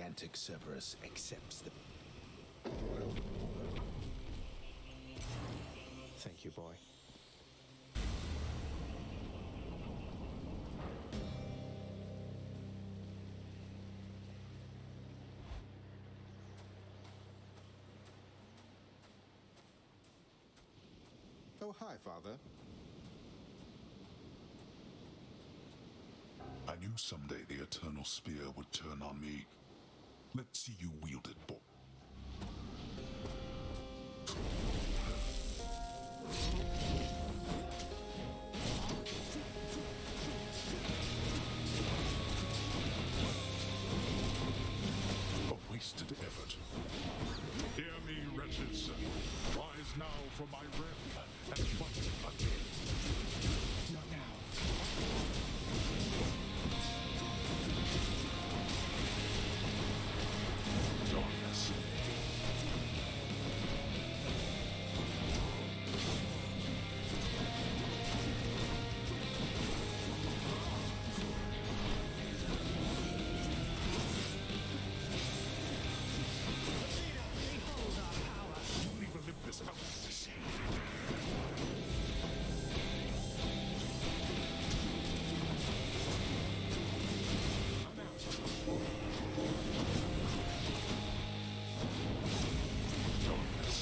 gigantic Cerberus accepts the... Thank you, boy. Oh, hi, Father. I knew someday the Eternal Spear would turn on me. Let's see you wield it, boy. A wasted effort. Hear me, wretches. Rise now from my realm and fight again. Not now. Darkness. Leave Olympus out of the sea. Darkness.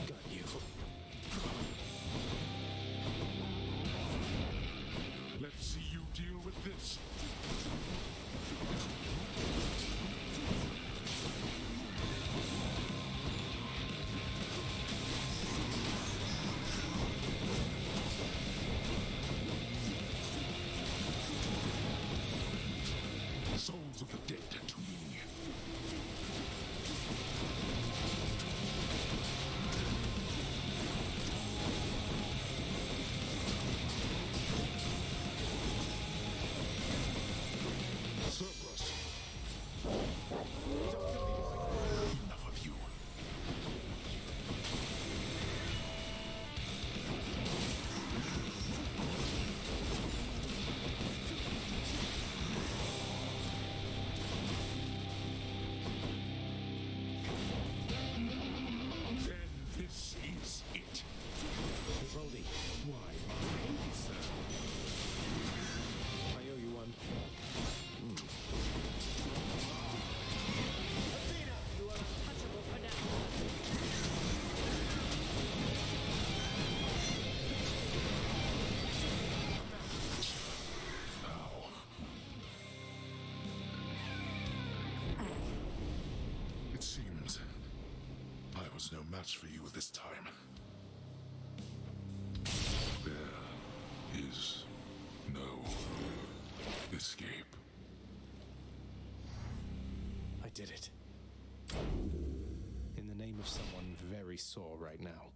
Got you. Let's see you deal with this. Souls of the dead to me. Cerberus. Enough of you. Then this is it. Brody. Why, my lady, sir? I owe you one. Athena, you are untouchable for now. It seems I was no match for you this time. There is no escape. I did it. In the name of someone very sore right now.